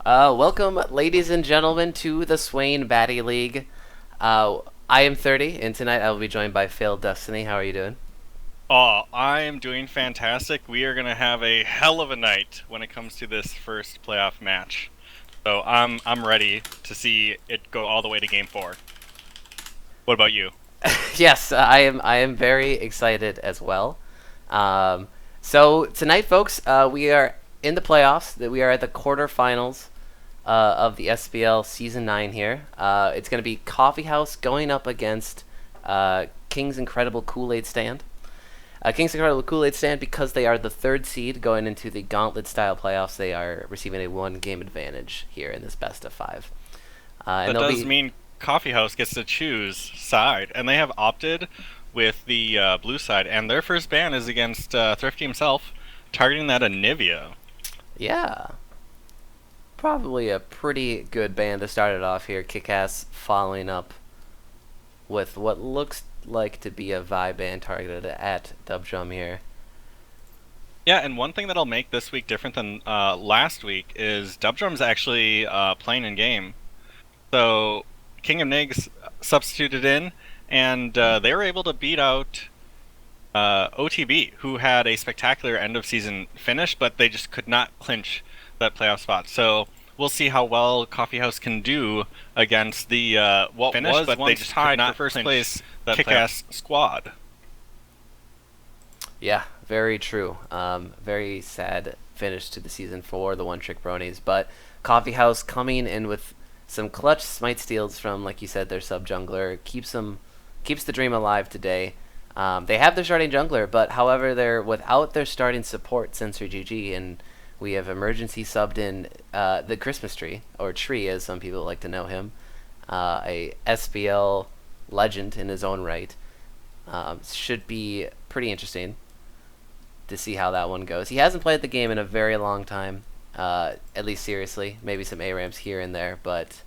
Welcome, ladies and gentlemen, to the Swain Batty League. I am 30, and tonight I will be joined by Phil Destiny. How are you doing? Oh, I am doing fantastic. We are going to have a hell of a night when it comes to this first playoff match. So I'm ready to see it go all the way to game 4. What about you? Yes, I am very excited as well. Um, so tonight, folks, we are in the playoffs. That we are at the quarterfinals of the SBL Season 9 here. It's going to be Coffee House going up against King's Incredible Kool-Aid Stand. Kings Incredible Kool-Aid Stand, because they are the third seed going into the gauntlet-style playoffs, they are receiving a one-game advantage here in this best of five. And That they'll does be, mean Coffee House gets to choose side, and they have opted with the blue side, and their first ban is against Thrifty himself, targeting that Anivia. yeah, probably a pretty good band to start it off here. KIKAS following up with what looks like to be a vibe band targeted at Dub Drum here. Yeah, and one thing that'll make this week different than last week is Dub Drum's actually playing in game. So King of Nigs substituted in, and they were able to beat out OTB, who had a spectacular end of season finish, but they just could not clinch that playoff spot. So we'll see how well Coffee House can do against the what finish, was but they just tied for first place that kick-ass squad. Yeah, very true. Very sad finish to the season for the One Trick Bronies, but Coffee House coming in with some clutch smite steals from, like you said, their sub jungler keeps the dream alive today. They have their starting jungler, but however, they're without their starting support Sensor GG, and we have emergency subbed in the Christmas tree, or tree as some people like to know him, a SBL legend in his own right. Should be pretty interesting to see how that one goes. He hasn't played the game in a very long time, at least seriously. Maybe some A-ramps here and there, but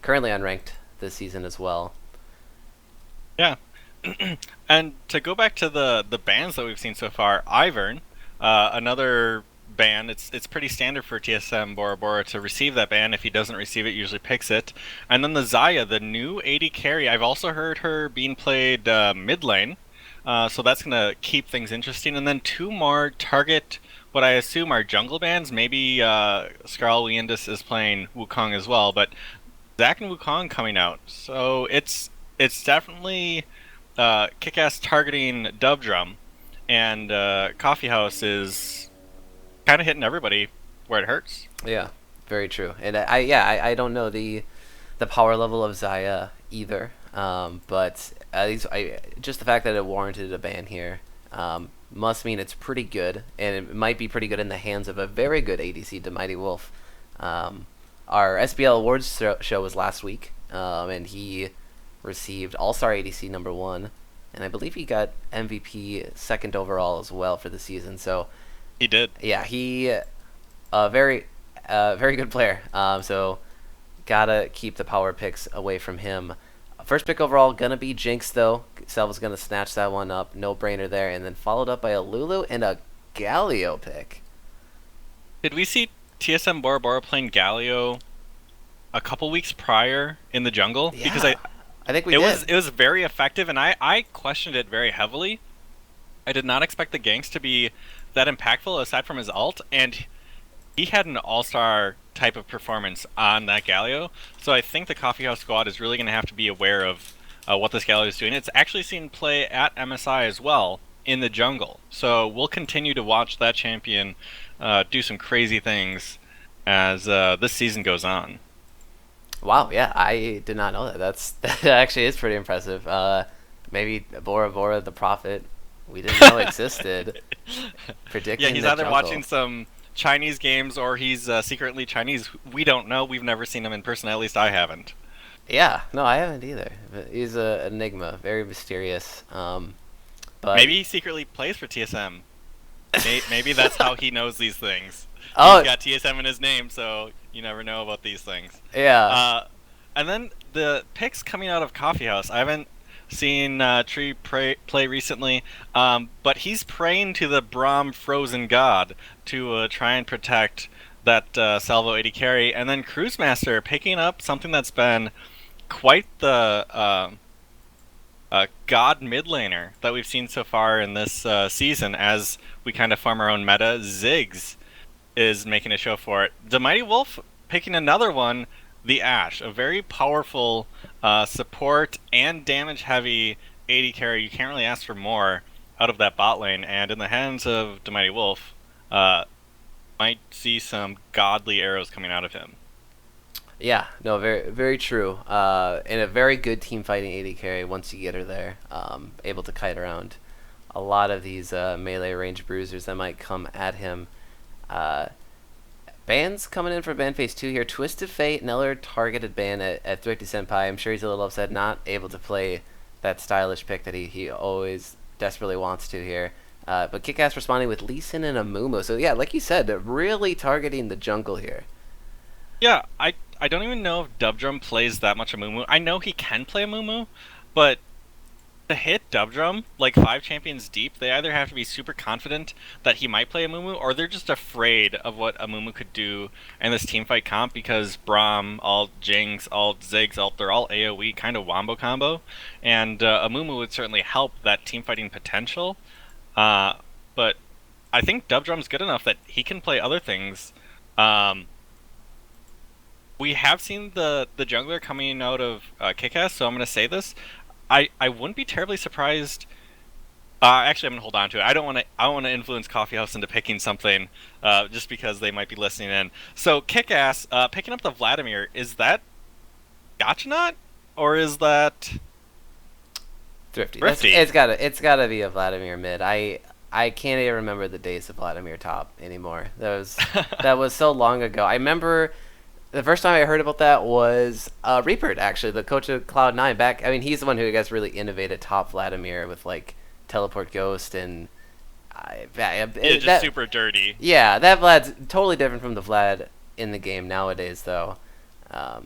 currently unranked this season as well. Yeah. And to go back to the bans that we've seen so far, Ivern, another ban. It's pretty standard for TSM Bora Bora to receive that ban. If he doesn't receive it, usually picks it. And then the Zaya, the new AD carry. I've also heard her being played mid lane, so that's gonna keep things interesting. And then two more target what I assume are jungle bans. Maybe Skarl Weindis is playing Wukong as well, but Zac and Wukong coming out. So it's definitely kick-ass targeting Dub Drum, and Coffee House is kind of hitting everybody where it hurts. Yeah, very true. And I don't know the power level of Zaya either, but at least just the fact that it warranted a ban here must mean it's pretty good, and it might be pretty good in the hands of a very good ADC, to Mighty Wolf. Our SBL Awards show was last week, and he received All-Star ADC #1, and I believe he got MVP second overall as well for the season. So He did. yeah, he very good player. So gotta keep the power picks away from him. First pick overall gonna be Jinx though. Selva's gonna snatch that one up, no brainer there, and then followed up by a Lulu and a Galio pick. Did we see TSM Bora Bora playing Galio a couple weeks prior in the jungle? Yeah, Because I think we it did. was very effective, and I questioned it very heavily. I did not expect the ganks to be that impactful aside from his ult, and he had an all-star type of performance on that Galio. So I think the Coffee House squad is really going to have to be aware of what this Galio is doing. It's actually seen play at MSI as well in the jungle. So we'll continue to watch that champion do some crazy things as this season goes on. Wow, yeah, I did not know that. That actually is pretty impressive. Maybe Bora Bora the Prophet we didn't know existed. Yeah, Predicting he's the either jungle. watching some Chinese games or he's secretly Chinese. We don't know. We've never seen him in person. At least I haven't. Yeah, no, I haven't either. But he's a enigma, very mysterious. But Maybe he secretly plays for TSM. Maybe that's how he knows these things. He's oh got TSM in his name, so you never know about these things. yeah, And then the picks coming out of Coffee House. I haven't seen Tree play recently, but he's praying to the Braum Frozen God to try and protect that salvo AD carry, and then Cruise Master picking up something that's been quite the god mid laner that we've seen so far in this season as we kind of farm our own meta. Ziggs is making a show for it. The Mighty Wolf picking another one, the Ashe, a very powerful support and damage heavy AD carry. You can't really ask for more out of that bot lane, and in the hands of the Mighty Wolf, might see some godly arrows coming out of him. Yeah, no, very very true. And a very good team fighting AD carry once you get her there, able to kite around a lot of these melee range bruisers that might come at him. Uh, Bans coming in for ban phase 2 here. Twisted Fate, another targeted ban at Thrifty Senpai. I'm sure he's a little upset not able to play that stylish pick that he always desperately wants to here. But KIKAS responding with Lee Sin and Amumu. So yeah, like you said, really targeting the jungle here. Yeah, I don't even know if Dubdrum plays that much Amumu. I know he can play Amumu, but to hit Dubdrum like 5 champions deep, they either have to be super confident that he might play Amumu, or they're just afraid of what Amumu could do in this teamfight comp, because Braum, alt Jinx, alt Ziggs, alt, they're all AoE kind of wombo combo, and Amumu would certainly help that teamfighting potential. But I think Dubdrum's good enough that he can play other things. We have seen the jungler coming out of KIKAS, so I'm going to say this. I wouldn't be terribly surprised. Actually, I'm gonna hold on to it. I don't want to influence Coffee House into picking something, just because they might be listening in. So KIKAS picking up the Vladimir, is that Gotcha or is that Thrifty? Thrifty? It's gotta be a Vladimir mid. I can't even remember the days of Vladimir top anymore. That was so long ago. I remember the first time I heard about that was Reapert, actually, the coach of Cloud9 back. I mean, he's the one who I guess really innovated top Vladimir with like teleport ghost and Just super dirty. Yeah, that Vlad's totally different from the Vlad in the game nowadays, though.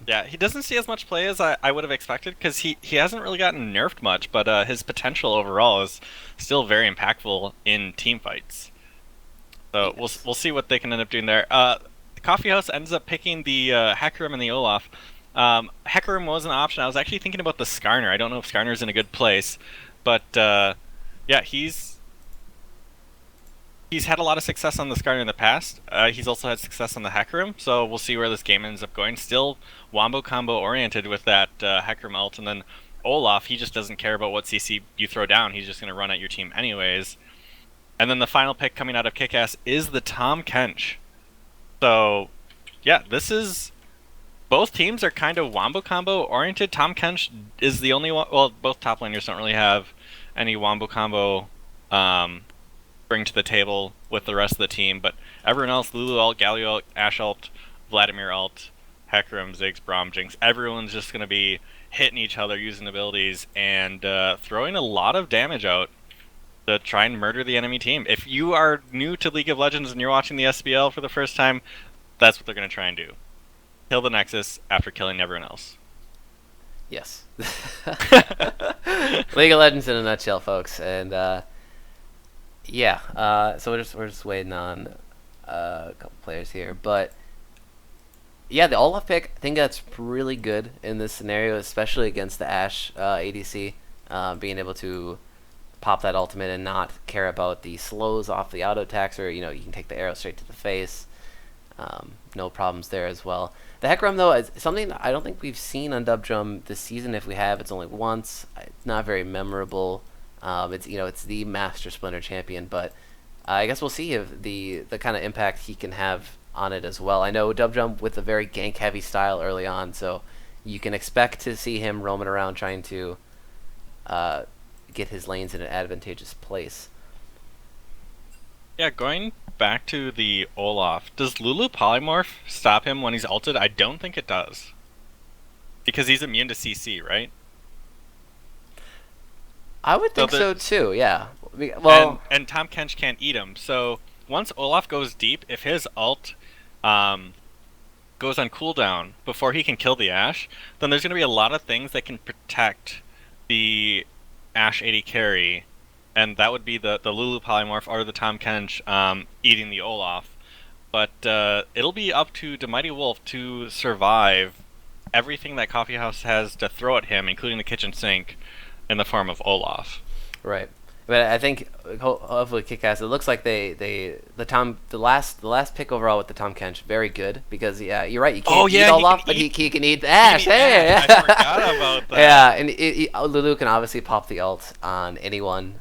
Yeah, he doesn't see as much play as I would have expected, because he hasn't really gotten nerfed much, but his potential overall is still very impactful in team fights. So Yes. we'll see what they can end up doing there. The Coffee House ends up picking the Hecarim and the Olaf. Hecarim was an option. I was actually thinking about the Skarner. I don't know if Skarner's in a good place, but yeah, he's had a lot of success on the Skarner in the past. He's also had success on the Hecarim, so we'll see where this game ends up going. Still wombo combo oriented with that Hecarim ult, and then Olaf, he just doesn't care about what CC you throw down. He's just going to run at your team anyways. And then the final pick coming out of KIKAS is the Tahm Kench. So, yeah, this is... Both teams are kind of wombo combo oriented. Tahm Kench is the only one... Well, both top laners don't really have any wombo combo bring to the table with the rest of the team, but everyone else, Lulu ult, Galio ult, Ashe ult, Vladimir ult, Hecarim, Ziggs, Braum, Jinx, everyone's just going to be hitting each other using abilities and throwing a lot of damage out to try and murder the enemy team. If you are new to League of Legends and you're watching the SBL for the first time, that's what they're going to try and do. Kill the Nexus after killing everyone else. Yes. League of Legends in a nutshell, folks. And yeah, so we're just waiting on a couple players here, but yeah, the Olaf pick, I think that's really good in this scenario, especially against the Ashe ADC, being able to pop that ultimate and not care about the slows off the auto attacks, or you can take the arrow straight to the face. No problems there as well. The Hecarim, though, is something I don't think we've seen on Dubdrum this season. If we have, it's only once. It's not very memorable. It's the Master Splinter champion, but I guess we'll see if the kind of impact he can have on it as well. I know Dubdrum with a very gank heavy style early on, so you can expect to see him roaming around trying to get his lanes in an advantageous place. Yeah, going back to the Olaf, does Lulu Polymorph stop him when he's ulted? I don't think it does. Because he's immune to CC, right? I would think so too, yeah. Well, and Tahm Kench can't eat him. So once Olaf goes deep, if his ult goes on cooldown before he can kill the Ashe, then there's going to be a lot of things that can protect the Ashe AD carry, and that would be the Lulu Polymorph or the Tahm Kench eating the Olaf. but it'll be up to the Mighty Wolf to survive everything that Coffeehouse has to throw at him, including the kitchen sink, in the form of Olaf. Right. But I think hopefully KIKAS. It looks like the last pick overall with the Tom Kench, very good, because yeah, you're right. You can't eat Olaf, but he can eat Ash. Hey, Ash. I forgot about that. Yeah, and Lulu can obviously pop the ult on anyone.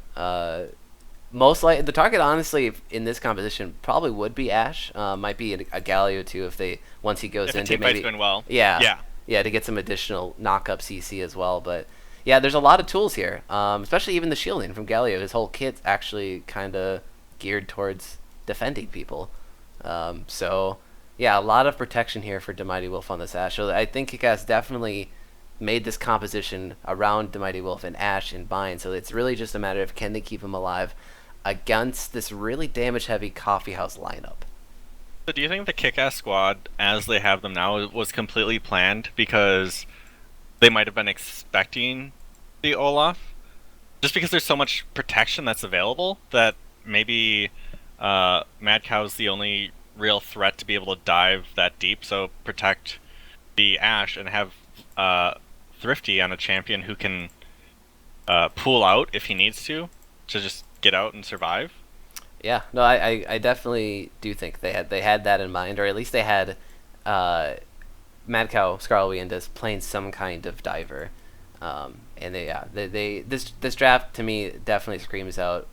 Most likely the target, honestly, in this composition probably would be Ash. Might be a Galio too if they once he goes If into the team fight's going well. Yeah, yeah, to get some additional knock up CC as well, but. Yeah, there's a lot of tools here, especially even the shielding from Galio. His whole kit's actually kind of geared towards defending people. So, yeah, a lot of protection here for Mighty Wolf on this Ash. So I think KIKAS definitely made this composition around Mighty Wolf and Ash and Bind. So it's really just a matter of can they keep him alive against this really damage-heavy Coffeehouse lineup. So do you think the Kick-Ass squad, as they have them now, was completely planned because they might have been expecting the Olaf? Just because there's so much protection that's available that maybe Mad Cow's the only real threat to be able to dive that deep, so protect the Ash and have Thrifty on a champion who can pull out if he needs to just get out and survive? Yeah, no, I definitely do think they had that in mind, or at least they had Mad Cow, Scarlet and as playing some kind of diver, and this draft to me definitely screams out.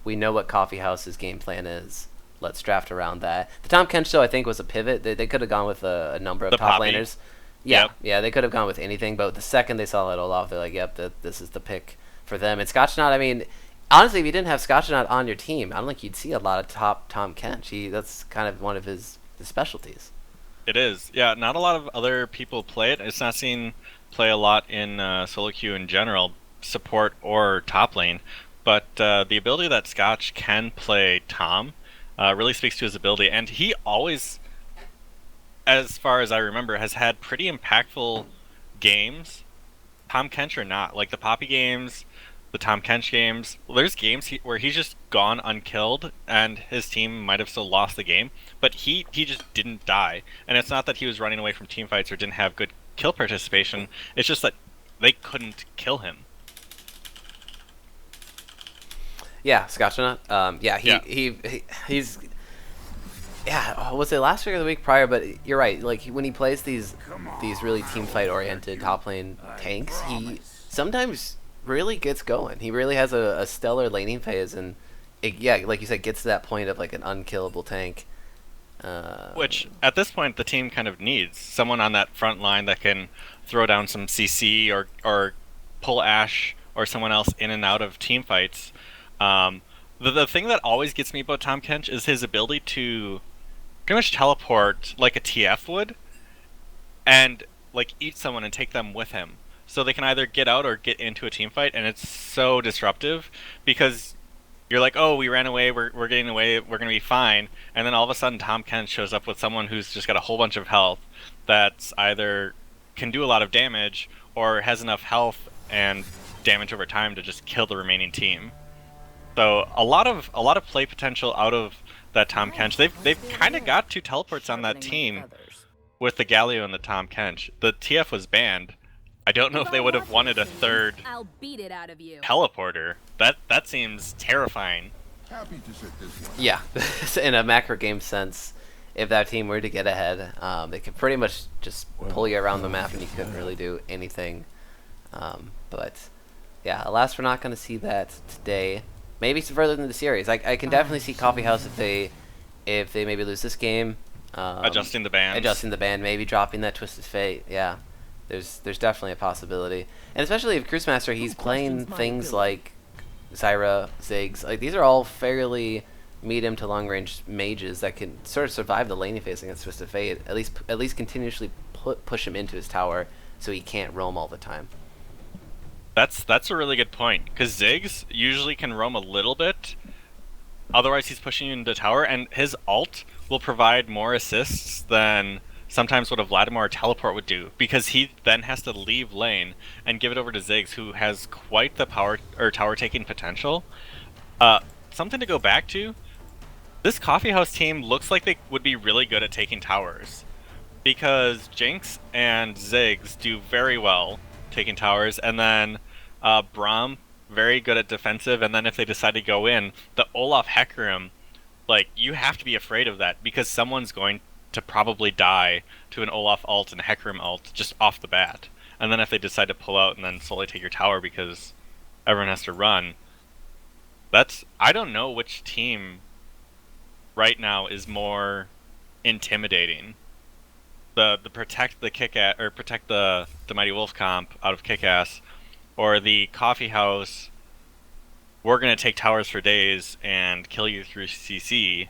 We know what Coffeehouse's game plan is. Let's draft around that. The Tom Kench though I think was a pivot. They could have gone with a number of top Poppy. laners. Yeah, Yep. yeah, they could have gone with anything. But the second they saw that Olaf, they're like, "Yep, this is the pick for them." And Scotchnaut, I mean, honestly, if you didn't have Scotchnaut on your team, I don't think you'd see a lot of top Tom Kench. That's kind of one of his specialties. It is. Yeah, not a lot of other people play it. It's not seen play a lot in solo queue in general, support or top lane. But the ability that Scotch can play Tom really speaks to his ability. And he always, as far as I remember, has had pretty impactful games, Tom Kench or not. Like the Poppy games, the Tom Kench games. Well, there's games where he's just gone unkilled, and his team might have still lost the game, but he just didn't die. And it's not that he was running away from team fights or didn't have good kill participation. It's just that they couldn't kill him. Yeah, Scotchnaut. He's. Yeah, was it last week or the week prior? But you're right. Like when he plays these really team fight oriented top lane tanks, he sometimes really gets going. He really has a stellar laning phase, and like you said, gets to that point of like an unkillable tank. Which at this point the team kind of needs someone on that front line that can throw down some CC or pull Ash or someone else in and out of team fights. The thing that always gets me about Tom Kench is his ability to pretty much teleport like a TF would, and like eat someone and take them with him. So they can either get out or get into a team fight, and it's so disruptive because you're like, oh, we ran away, we're getting away, we're gonna be fine, and then all of a sudden Tom Kent shows up with someone who's just got a whole bunch of health that's either can do a lot of damage or has enough health and damage over time to just kill the remaining team. So a lot of play potential out of that Tom Kench. They've kind of got two teleports on that team with the Galio and the Tom Kench. The TF was banned. I don't know if they would have wanted a third teleporter. That seems terrifying. Yeah, in a macro game sense, if that team were to get ahead, they could pretty much just pull you around the map and you couldn't really do anything. But yeah, alas, we're not going to see that today. Maybe some further than the series. I can definitely see Coffeehouse if they maybe lose this game. Adjusting the band, maybe dropping that Twisted Fate. Yeah, there's definitely a possibility, and especially if Cruise Master, he's playing things like Zyra, Ziggs. Like these are all fairly medium to long range mages that can sort of survive the laning phase against Twisted Fate. At least continuously push him into his tower so he can't roam all the time. That's a really good point, because Ziggs usually can roam a little bit, otherwise he's pushing you into the tower, and his ult will provide more assists than sometimes what a Vladimir teleport would do, because he then has to leave lane and give it over to Ziggs, who has quite the power or tower taking potential. Something to go back to, This coffee house team looks like they would be really good at taking towers because Jinx and Ziggs do very well taking towers, and then Braum very good at defensive. And then if they decide to go in, the Olaf Hecarim, like you have to be afraid of that because someone's going to probably die to an Olaf ult and Hecarim ult just off the bat. And then if they decide to pull out and then slowly take your tower because everyone has to run, that's I don't know which team right now is more intimidating. The protect the KIKAS or protect the Mighty Wolf comp out of KIKAS, or the coffee house. We're gonna take towers for days and kill you through CC.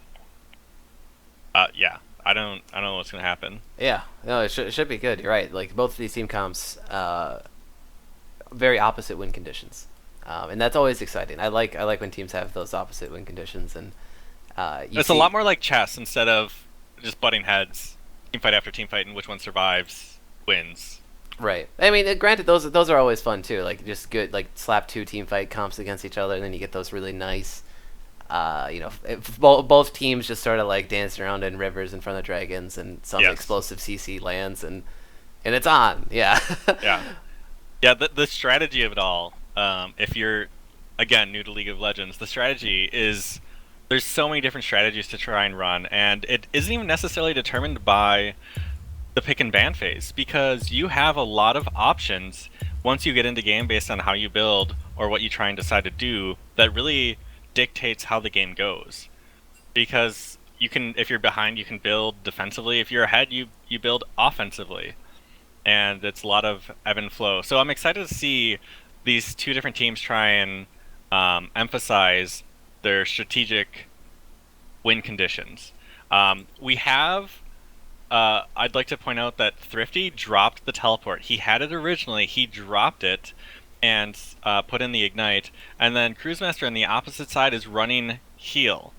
Yeah, I don't know what's gonna happen. Yeah, no, it should be good. You're right. Like both of these team comps, very opposite win conditions, and that's always exciting. I like when teams have those opposite win conditions, and you It's a see. lot more like chess instead of just butting heads, team fight after team fight, and which one survives wins. Right. I mean, granted, those are always fun too. Like just good, like slap two team fight comps against each other, and then you get those really nice. If both teams just sort of like dancing around in rivers in front of dragons, and some Yes. explosive CC lands, and it's on. Yeah. Yeah. Yeah, the strategy of it all, if you're, again, new to League of Legends, the strategy is there's so many different strategies to try and run, and it isn't even necessarily determined by the pick and ban phase, because you have a lot of options once you get into game based on how you build or what you try and decide to do that really dictates how the game goes. Because you can, if you're behind, you can build defensively. If you're ahead, you build offensively, and it's a lot of ebb and flow. So I'm excited to see these two different teams try and emphasize their strategic win conditions. We have. I'd like to point out that Thrifty dropped the teleport. He had it originally. He dropped it and put in the ignite. And then Cruisemaster on the opposite side is running heal.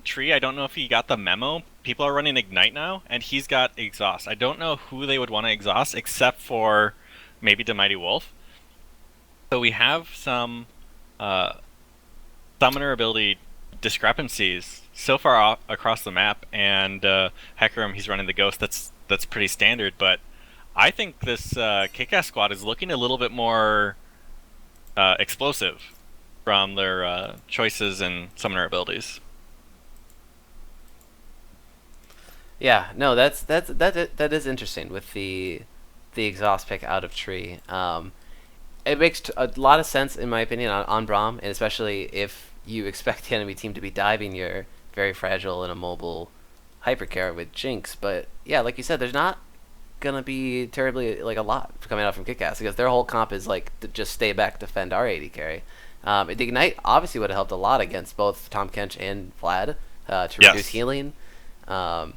Tree, I don't know if he got the memo. People are running Ignite now, and he's got Exhaust. I don't know who they would want to exhaust, except for maybe the Mighty Wolf. So we have some uh, summoner ability discrepancies so far across the map, and Hecarim, he's running the Ghost. That's pretty standard, but I think this KIKAS squad is looking a little bit more explosive from their choices and summoner abilities. Yeah. No, that is interesting with the exhaust pick out of tree. It makes a lot of sense in my opinion on Braum, and especially if you expect the enemy team to be diving your very fragile and immobile hypercarry with Jinx. But yeah, like you said, there's not gonna be terribly like a lot coming out from KIKAS because their whole comp is like to just stay back, defend our AD carry. The Ignite obviously would have helped a lot against both Tom Kench and Vlad to reduce Yes. healing. Um,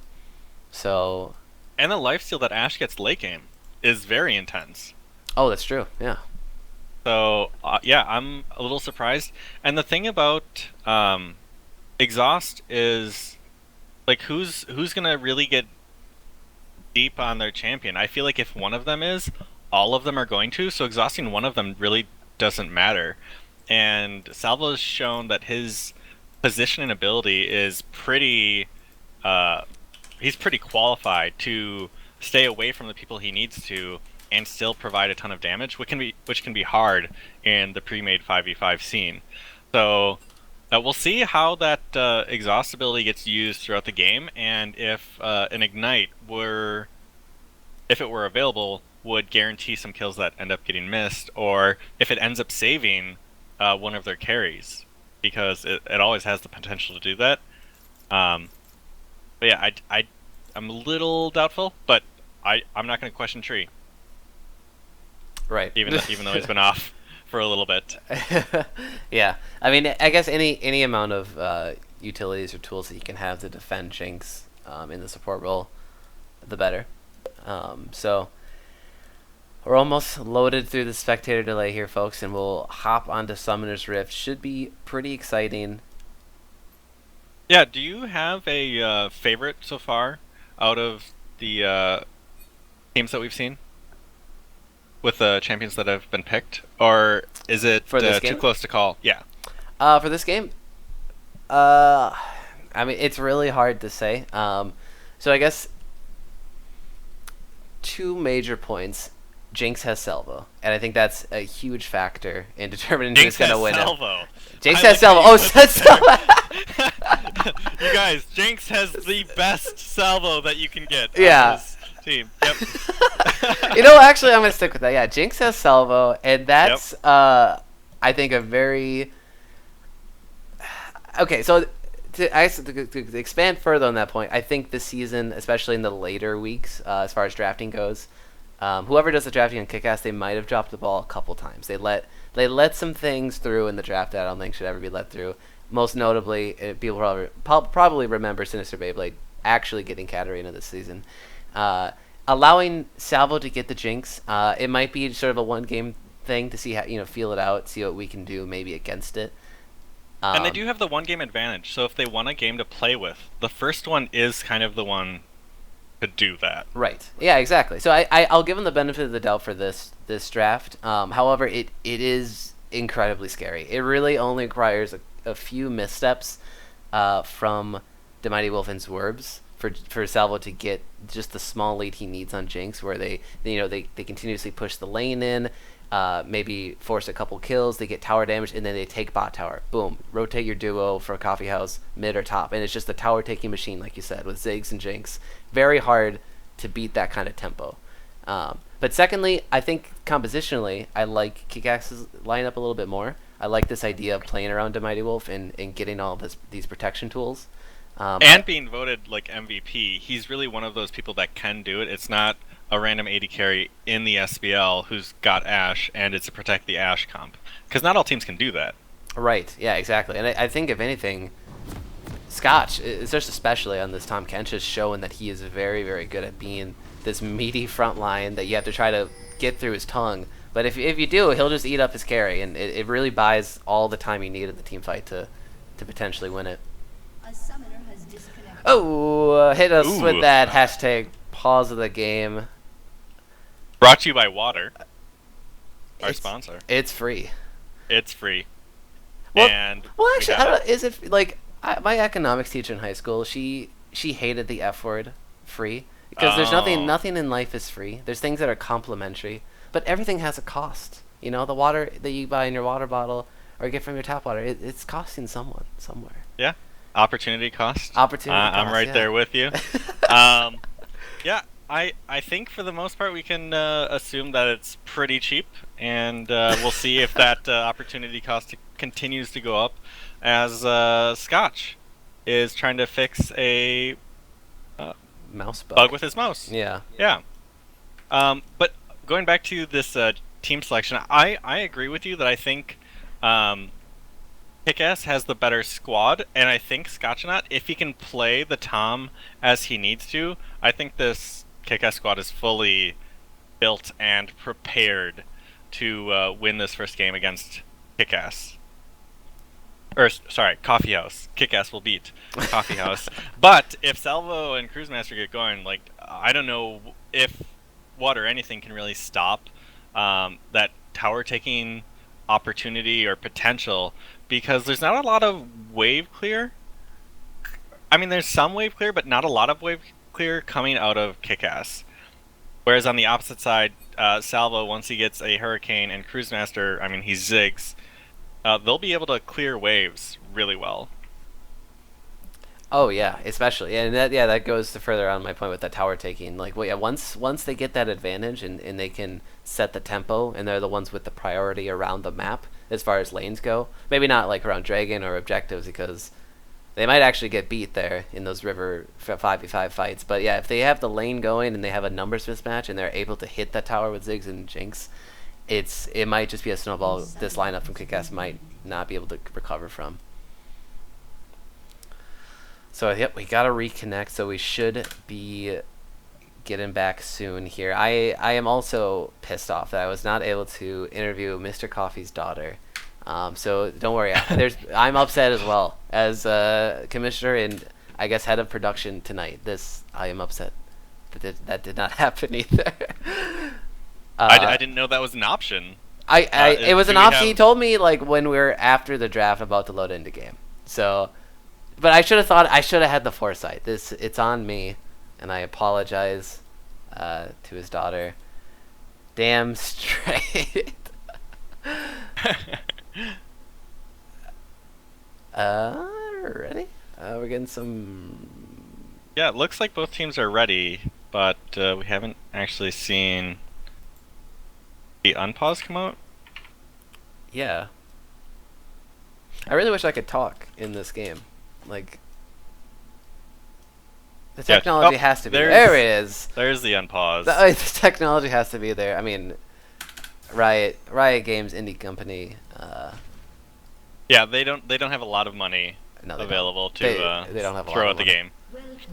so, And the lifesteal that Ash gets late game is very intense. oh, that's true. Yeah. So yeah, I'm a little surprised. And the thing about exhaust is like who's gonna really get deep on their champion? I feel like if one of them is, all of them are going to. So exhausting one of them really doesn't matter. And Salvo's shown that his position and ability is pretty. Uh, he's pretty qualified to stay away from the people he needs to and still provide a ton of damage, which can be hard in the pre-made 5v5 scene. So we'll see how that exhaust ability gets used throughout the game, and if an ignite were, if it were available, would guarantee some kills that end up getting missed, or if it ends up saving one of their carries, because it always has the potential to do that. Um, but yeah, I'm a little doubtful, but I'm not going to question Tree, Right. even though he's been off for a little bit. Yeah. I mean, I guess any amount of utilities or tools that you can have to defend Jinx in the support role, the better. So we're almost loaded through the spectator delay here, folks, and we'll hop onto Summoner's Rift. Should be pretty exciting. Yeah, do you have a favorite so far out of the teams that we've seen with the champions that have been picked, or is it For this too game? close to call? Yeah. For this game, uh, I mean, it's really hard to say. So I guess two major points. Jinx has Salvo, and I think that's a huge factor in determining Jinx who's going to has win Salvo. it. Jinx I has like how Salvo. you Oh, put that's that there. You guys, Jinx has the best salvo that you can get. Yeah. On this team. Yep. Actually, I'm going to stick with that. Yeah, Jinx has Salvo, and that's, I think, a very... Okay, so to expand further on that point, I think this season, especially in the later weeks, as far as drafting goes, whoever does the drafting on KIKAS, they might have dropped the ball a couple times. They let some things through in the draft that I don't think should ever be let through. Most notably, people probably remember Sinister Beyblade actually getting Katarina this season. Allowing Salvo to get the Jinx, it might be sort of a one-game thing to see how, feel it out, see what we can do maybe against it. And they do have the one game advantage, so if they want a game to play with, the first one is kind of the one to do that. Right. Yeah, exactly. So I'll give them the benefit of the doubt for this draft. However, it is incredibly scary. It really only requires a few missteps from the Mighty Wolf and Zwerbs for Salvo to get just the small lead he needs on Jinx, where they continuously push the lane in, maybe force a couple kills, they get tower damage, and then they take bot tower. Boom. Rotate your duo for a coffee house, mid or top. And it's just a tower taking machine, like you said, with Ziggs and Jinx. Very hard to beat that kind of tempo. But secondly, I think compositionally, I like KIKAS's lineup a little bit more. I like this idea of playing around to Mighty Wolf and getting all these protection tools. And being voted like MVP, he's really one of those people that can do it. It's not a random AD carry in the SBL who's got Ashe, and it's a protect the Ashe comp. Because not all teams can do that. Right, yeah, exactly. And I think, if anything, Scotch, especially on this Tom Kench, is showing that he is very, very good at being this meaty front line that you have to try to get through his tongue. But if you do, he'll just eat up his carry, and it really buys all the time you need in the team fight to potentially win it. Oh, hit us with that hashtag pause of the game. Brought to you by Water, our sponsor. It's free. It's free. Well, and actually, I don't know. Is it like my economics teacher in high school? She hated the F word, free, because there's nothing in life is free. There's things that are complimentary, but everything has a cost. The water that you buy in your water bottle or get from your tap water, it's costing someone somewhere. Yeah. Opportunity cost. Opportunity cost, I'm right there with you. Yeah, I think for the most part we can assume that it's pretty cheap, and we'll see if that opportunity cost continues to go up as Scotch is trying to fix a mouse bug with his mouse. Yeah. Yeah. But going back to this team selection, I agree with you that I think KIKAS has the better squad, and I think Scotchnaut, if he can play the Tom as he needs to, I think this KIKAS squad is fully built and prepared to win this first game against KIKAS. Sorry, Coffee House. KIKAS will beat Coffee House. But if Salvo and Cruisemaster get going, I don't know if what or anything can really stop that tower taking opportunity or potential, because there's not a lot of wave clear. I mean, there's some wave clear, but not a lot of wave clear coming out of KIKAS. Whereas on the opposite side, Salvo, once he gets a Hurricane, and Cruisemaster, I mean, he's Ziggs, they'll be able to clear waves really well. Oh yeah, especially, and that goes to further on my point with that tower taking. Once they get that advantage and they can set the tempo, and they're the ones with the priority around the map as far as lanes go. Maybe not around Dragon or objectives, because they might actually get beat there in those river 5v5 fights. But yeah, if they have the lane going and they have a numbers mismatch and they're able to hit that tower with Ziggs and Jinx, it might just be a snowball this lineup from KIKAS might not be able to recover from. So, yep, we got to reconnect, so we should be getting back soon here. I am also pissed off that I was not able to interview Mr. Coffee's daughter. So, don't worry. I'm upset as well. As commissioner and, I guess, head of production tonight, I am upset that did not happen either. I didn't know that was an option. It was an option. He told me, when we were after the draft about to load into game. So... But I should have thought. I should have had the foresight. It's on me, and I apologize to his daughter. Damn straight. Ready? We're getting some. Yeah, it looks like both teams are ready, but we haven't actually seen the unpause come out. Yeah. I really wish I could talk in this game. Like, the technology has to be there. There it is. There's the unpause. The technology has to be there. I mean, Riot Games indie company. Yeah, they don't have a lot of money available to they don't have a throw lot at the game.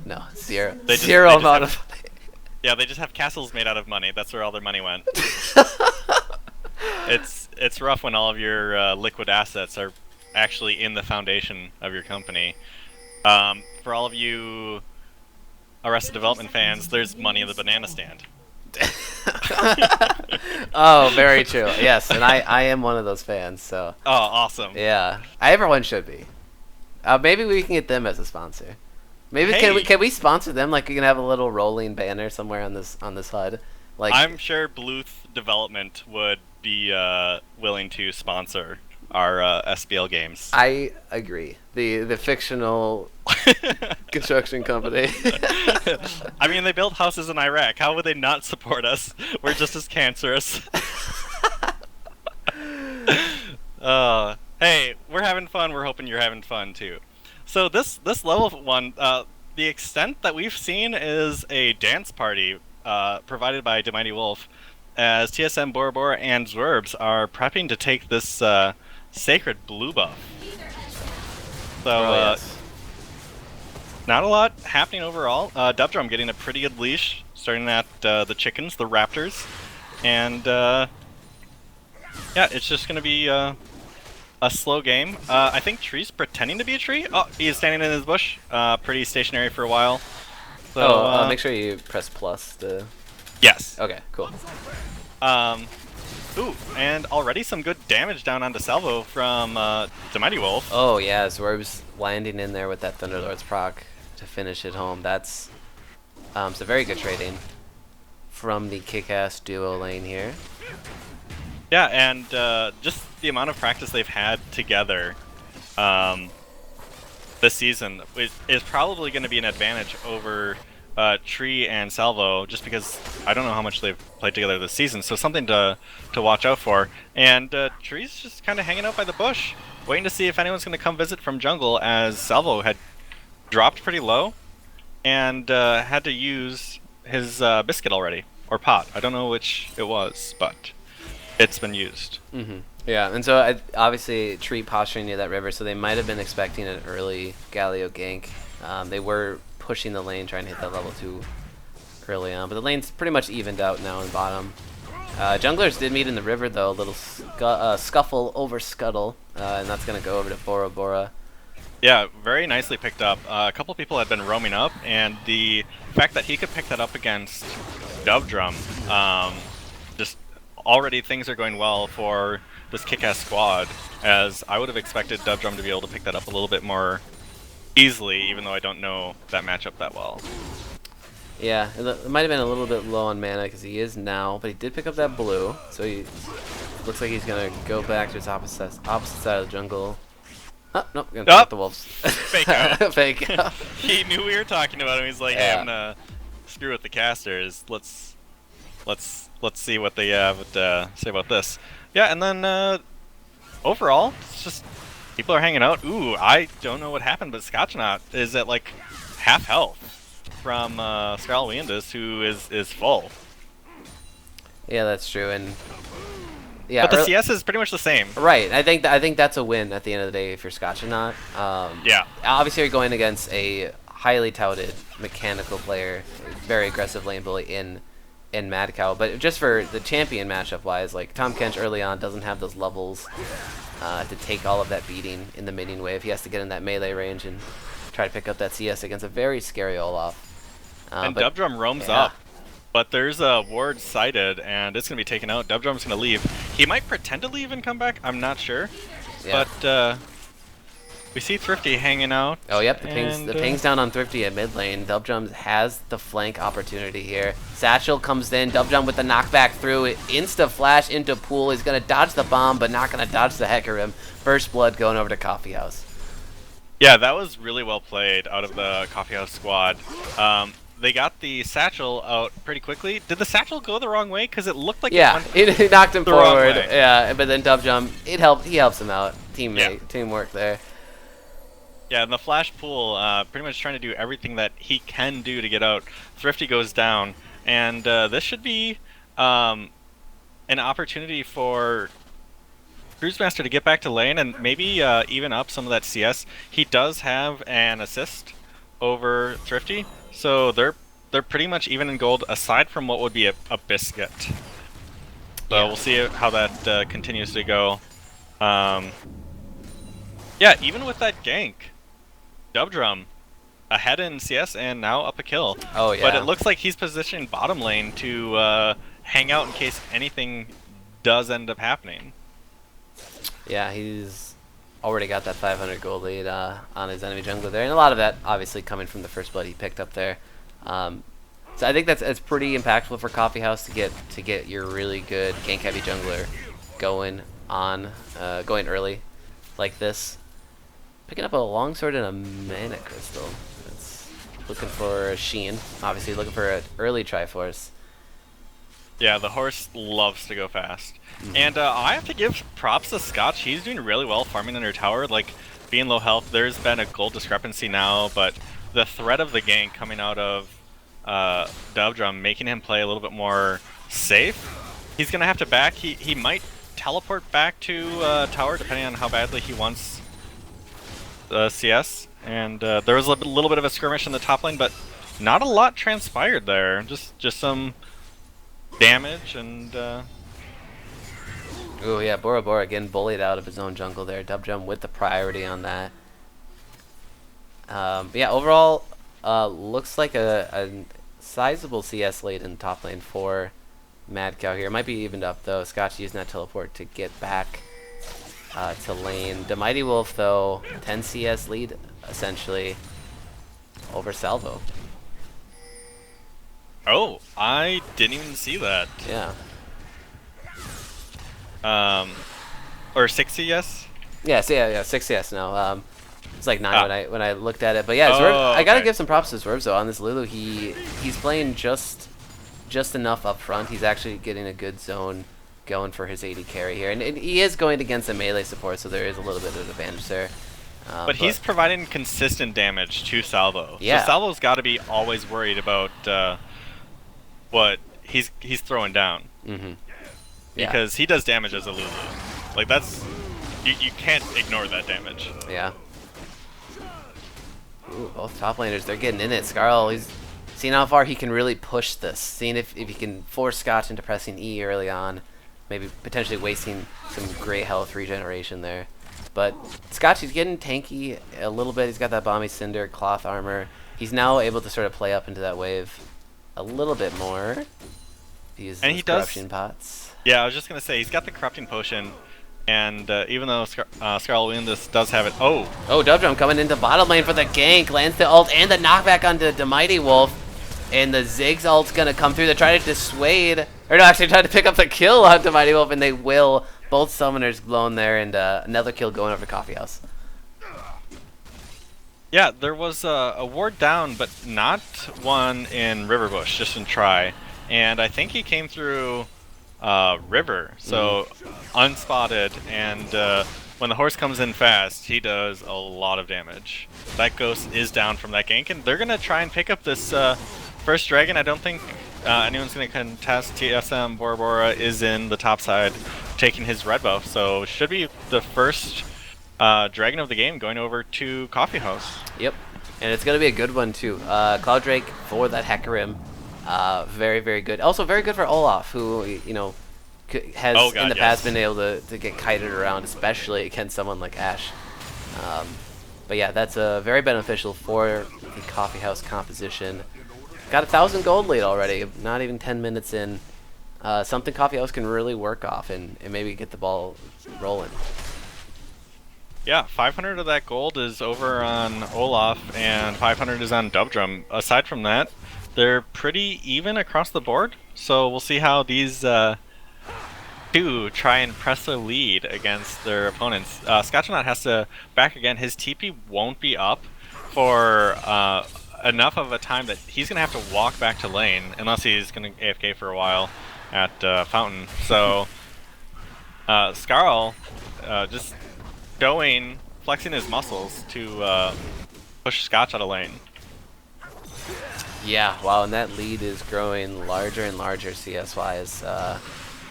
No, zero. Zero amount of money. Yeah, they just have castles made out of money. That's where all their money went. It's rough when all of your liquid assets are actually in the foundation of your company. For all of you Arrested Development fans, there's money in the banana stand. Oh, very true. Yes, and I am one of those fans. So. Oh, awesome. Yeah, everyone should be. Maybe we can get them as a sponsor. Maybe can we sponsor them? Like, we can have a little rolling banner somewhere on this HUD. Like, I'm sure Bluth Development would be willing to sponsor our SBL games. I agree. The fictional construction company. I mean, they built houses in Iraq. How would they not support us? We're just as cancerous. Hey, we're having fun. We're hoping you're having fun too. So this level 1, the extent that we've seen is a dance party provided by Mighty Wolf, as TSM Bora Bora and Zwerbs are prepping to take this sacred blue buff. So yes. Not a lot happening overall. Dubdrum getting a pretty good leash, starting at the chickens, the raptors, and yeah, it's just gonna be a slow game. I think Tree's pretending to be a tree. Oh, he's standing in his bush, pretty stationary for a while. So, make sure you press plus to... Yes. Okay, cool. Ooh, and already some good damage down onto Salvo from Mighty Wolf. Oh yeah, Zwerb's landing in there with that Thunderlord's proc to finish it home. That's some very good trading from the KIKAS duo lane here. Yeah, and just the amount of practice they've had together this season is probably going to be an advantage over Tree and Salvo, just because I don't know how much they've played together this season, so something to watch out for. And Tree's just kind of hanging out by the bush, waiting to see if anyone's going to come visit from jungle, as Salvo had dropped pretty low and had to use his biscuit already, or pot. I don't know which it was, but it's been used. Mm-hmm. Yeah, and so obviously Tree posturing near that river, so they might have been expecting an early Galio gank. They were pushing the lane, trying to hit that level 2 early on, but the lane's pretty much evened out now in bottom. Junglers did meet in the river though, a little scuffle over Scuttle, and that's going to go over to Bora Bora. Yeah, very nicely picked up. A couple people had been roaming up, and the fact that he could pick that up against Dubdrum, just already things are going well for this kick-ass squad, as I would have expected Dubdrum to be able to pick that up a little bit more easily, even though I don't know that matchup that well. Yeah, it might have been a little bit low on mana because he is now, but he did pick up that blue, so he looks like he's gonna go back to his opposite side of the jungle. Oh, nope, gonna pick up the wolves. Fake out. Fake out. He knew we were talking about him. He's like, yeah. Hey, I'm gonna screw with the casters. Let's see what they have to say about this. Yeah, and then overall, it's just people are hanging out. Ooh, I don't know what happened, but Scotchnaut is at like half health from Scarlet Weandus, who is full. Yeah, that's true, and yeah, but the CS is pretty much the same. Right. I think that's a win at the end of the day if you're Scotchnaut. Yeah. Obviously, you're going against a highly touted mechanical player, very aggressive lane bully in Mad Cow, but just for the champion matchup wise, like Tom Kench early on doesn't have those levels to take all of that beating in the minion wave. He has to get in that melee range and try to pick up that CS against a very scary Olaf. And Dubdrum roams up, but there's a ward sighted, and it's going to be taken out. Dubdrum's going to leave. He might pretend to leave and come back. I'm not sure. Yeah. But We see Thrifty hanging out. Oh, yep, and, the ping's down on Thrifty at mid lane. Dubdrum has the flank opportunity here. Satchel comes in, Dubdrum with the knockback through it. Insta flash into pool. He's going to dodge the bomb, but not going to dodge the Hecarim. First blood going over to Coffee House. Yeah, that was really well played out of the Coffee House squad. They got the satchel out pretty quickly. Did the satchel go the wrong way? Because it looked like it knocked him the wrong forward. way. Yeah, but then Dubdrum, he helps him out. Teamwork there. Yeah, and the flash pool, pretty much trying to do everything that he can do to get out. Thrifty goes down, and this should be an opportunity for Cruisemaster to get back to lane and maybe even up some of that CS. He does have an assist over Thrifty, so they're pretty much even in gold, aside from what would be a biscuit. So we'll see how that continues to go. Yeah, even with that gank, Dubdrum ahead in CS and now up a kill. Oh yeah. But it looks like he's positioning bottom lane to hang out in case anything does end up happening. Yeah, he's already got that 500 gold lead on his enemy jungler there, and a lot of that obviously coming from the first blood he picked up there. So I think that's pretty impactful for Coffee House to get your really good gank heavy jungler going early like this. Picking up a longsword and a mana crystal. It's looking for a Sheen. Obviously looking for an early Triforce. Yeah, the horse loves to go fast. And I have to give props to Scotch. He's doing really well farming under tower. Like, being low health, there's been a gold discrepancy now, but the threat of the gank coming out of Dubdrum, making him play a little bit more safe. He's going to have to back. He might teleport back to tower, depending on how badly he wants CS. And there was a little bit of a skirmish in the top lane, but not a lot transpired there. Just some damage and... Ooh, yeah, Bora Bora getting bullied out of his own jungle there. Dubdrum with the priority on that. But yeah, overall, looks like a sizable CS lead in the top lane for Mad Cow here. Might be evened up, though. Scotch using that teleport to get back to lane. The Mighty Wolf, though, 10 CS lead, essentially, over Salvo. Oh, I didn't even see that. Yeah. Or 6 CS? Yes, yeah, 6 CS now. It's like 9 when I looked at it, but yeah, Oh, Zwerve, I gotta okay. give some props to Zwerve though on this Lulu. He's playing just enough up front. He's actually getting a good zone going for his AD carry here, and he is going against a melee support, so there is a little bit of advantage there. But he's providing consistent damage to Salvo. Yeah. So Salvo's got to be always worried about what he's throwing down. Mm-hmm. Because he does damage as a Lulu. Like, that's... You can't ignore that damage. Yeah. Ooh, both top laners, they're getting in it. Scarl, he's seeing how far he can really push this. Seeing if he can force Scotch into pressing E early on. Maybe potentially wasting some great health regeneration there. But Scotch, he's getting tanky a little bit. He's got that Bomby Cinder, cloth armor. He's now able to sort of play up into that wave a little bit more. Use those corruption pots. Yeah, I was just going to say, he's got the corrupting potion. And even though Scarl Windus does have it... Oh, Dubdrum coming into bottom lane for the gank. Lands the ult and the knockback onto the Mighty Wolf. And the Ziggs ult's going to come through to try to dissuade... Or no, actually try to pick up the kill onto Mighty Wolf, and they will. Both summoners blown there, and another kill going over to Coffee House. yeah, there was a ward down, but not one in Riverbush, just in Try. And I think he came through River, so unspotted, and when the horse comes in fast, he does a lot of damage. That ghost is down from that gank, and they're going to try and pick up this first dragon. I don't think anyone's going to contest. TSM Bora Bora is in the top side, taking his red buff, so should be the first dragon of the game going over to Coffee House. Yep, and it's going to be a good one too. Cloud Drake for that Hecarim. Very, very good. Also very good for Olaf, who, you know, has in the past been able to get kited around, especially against someone like Ashe. But yeah, that's very beneficial for the Coffee House composition. Got 1,000 gold lead already, not even 10 minutes in. Something Coffee House can really work off and maybe get the ball rolling. Yeah, 500 of that gold is over on Olaf, and 500 is on Dubdrum. Aside from that, they're pretty even across the board. So we'll see how these two try and press a lead against their opponents. Scotchnaut has to back again. His TP won't be up for enough of a time that he's going to have to walk back to lane, unless he's going to AFK for a while at Fountain. So Skarl just flexing his muscles to push Scotch out of lane. Yeah, wow, and that lead is growing larger and larger CS-wise.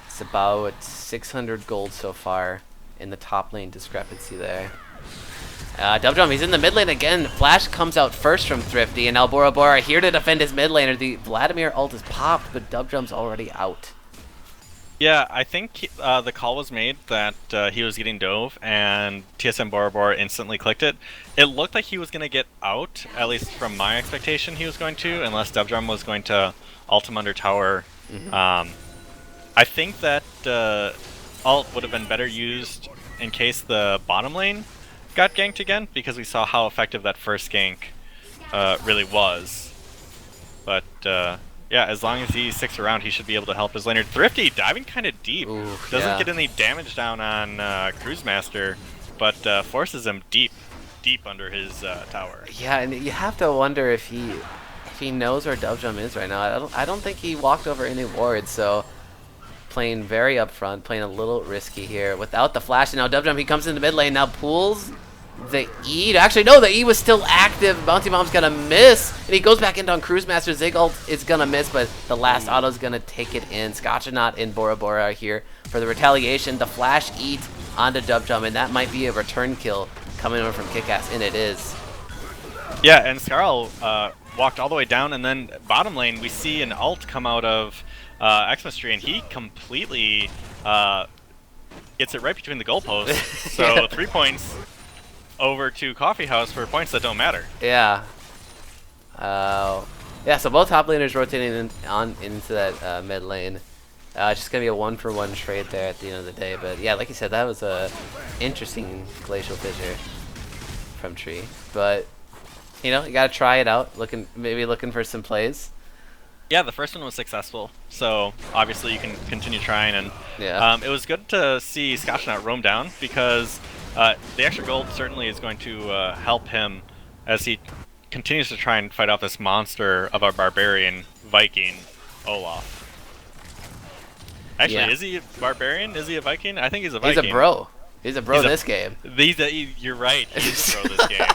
It's about 600 gold so far in the top lane discrepancy there. Dubdrum, he's in the mid lane again. Flash comes out first from Thrifty, and now Bora Bora here to defend his mid laner. The Vladimir ult is popped, but Dubdrum's already out. Yeah, I think the call was made that he was getting dove, and TSM Bora Bora instantly clicked it. It looked like he was going to get out, at least from my expectation he was going to, unless Dubdrum was going to ult him under tower. I think that ult would have been better used in case the bottom lane got ganked again, because we saw how effective that first gank really was. But yeah, as long as he sticks around, he should be able to help his laner. Thrifty diving kind of deep. Ooh, Doesn't get any damage down on Cruise Master, but forces him deep under his tower. Yeah, and you have to wonder if he knows where Dubdrum is right now. I don't think he walked over any wards, so playing very upfront, playing a little risky here without the flash. And now Dubdrum, he comes into mid lane, now pulls the E. Actually, no, the E was still active. Bounty Bomb's gonna miss, and he goes back into on Cruise Master. Zig ult is gonna miss, but the last auto's gonna take it in. Scotchnaut in Bora Bora are here for the retaliation. The flash eat onto Dubdrum, and that might be a return kill coming over from KIKAS, and it is. Yeah, and Skarl walked all the way down, and then bottom lane we see an ult come out of Xmas Tree, and he completely gets it right between the goalposts. So 3 points over to Coffee House for points that don't matter. Yeah. Yeah, so both top laners rotating into that mid lane. It's just going to be a one-for-one trade there at the end of the day. But yeah, like you said, that was a interesting Glacial Fissure from Tree. But, you know, you got to try it out. Maybe looking for some plays. Yeah, the first one was successful, so obviously you can continue trying. And yeah. It was good to see Scotchnaut roam down, because the extra gold certainly is going to help him as he continues to try and fight off this monster of a barbarian Viking, Olaf. Actually, Yeah. Is he a barbarian? Is he a Viking? I think he's a Viking. He's a bro. He's a bro this game. You're right. He's a bro this game.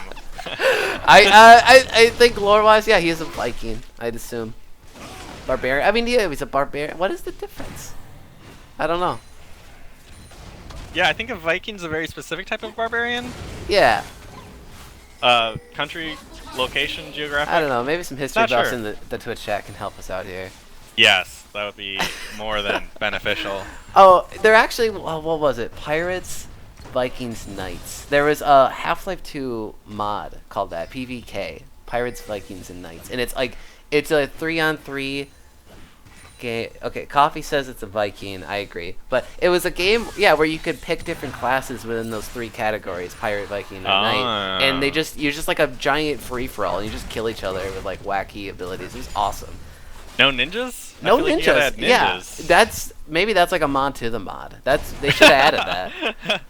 I think lore-wise, yeah, he is a Viking, I'd assume. Barbarian. I mean, yeah, he's a barbarian. What is the difference? I don't know. Yeah, I think a Viking's a very specific type of barbarian. Yeah. Country, location, geographic. I don't know. Maybe some history Not buffs sure. in the Twitch chat can help us out here. Yes, that would be more than beneficial. Oh, they're actually, what was it? Pirates, Vikings, Knights. There was a Half-Life 2 mod called that, PVK. Pirates, Vikings, and Knights. And it's like, it's a 3-on-3 game. Okay, Coffee says it's a Viking. I agree. But it was a game, yeah, where you could pick different classes within those three categories, Pirate, Viking, and Knight. And you're just like a giant free-for-all, and you just kill each other with like wacky abilities. It was awesome. No ninjas? No ninjas. ninjas. Yeah, maybe that's like a mod to the mod. They should have added that.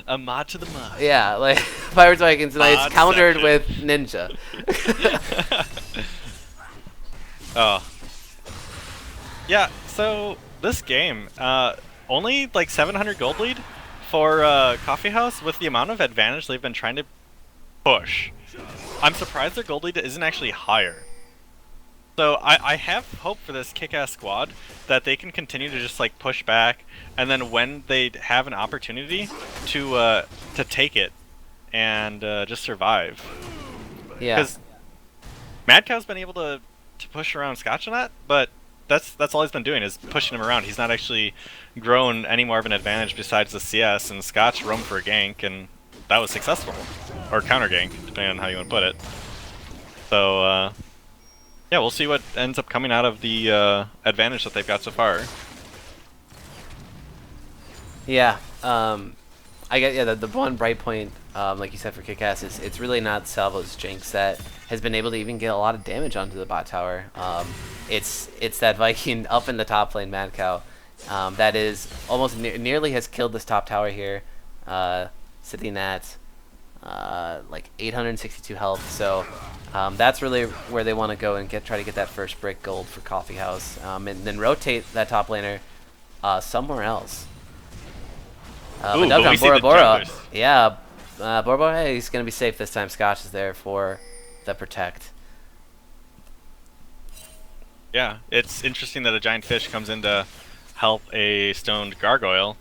A mod to the mod. Yeah, like Pirates, Vikings, and Knights countered with ninja. Oh. Yeah. So this game, only like 700 gold lead for Coffee House with the amount of advantage they've been trying to push. I'm surprised their gold lead isn't actually higher. So I have hope for this kick-ass squad that they can continue to just like push back, and then when they have an opportunity to take it and just survive. Yeah. Because Mad Cow's been able to push around Scotchnaut, but that's all he's been doing is pushing him around. He's not actually grown any more of an advantage besides the CS, and Scotch roamed for a gank, and that was successful. Or counter gank, depending on how you want to put it. So, yeah, we'll see what ends up coming out of the advantage that they've got so far. Yeah. I get, yeah, the one bright point, like you said, for KIKAS is it's really not Salvo's Jinx that has been able to even get a lot of damage onto the bot tower. It's that Viking up in the top lane, Mad Cow, that is almost nearly has killed this top tower here, sitting at like 862 health. So that's really where they want to go and try to get that first brick gold for Coffee House, and then rotate that top laner somewhere else. Ooh, but but we see Bora the Bora, junglers. yeah, Bora Bora, hey, he's gonna be safe this time. Scotch is there for the protect. Yeah, it's interesting that a giant fish comes in to help a stoned gargoyle.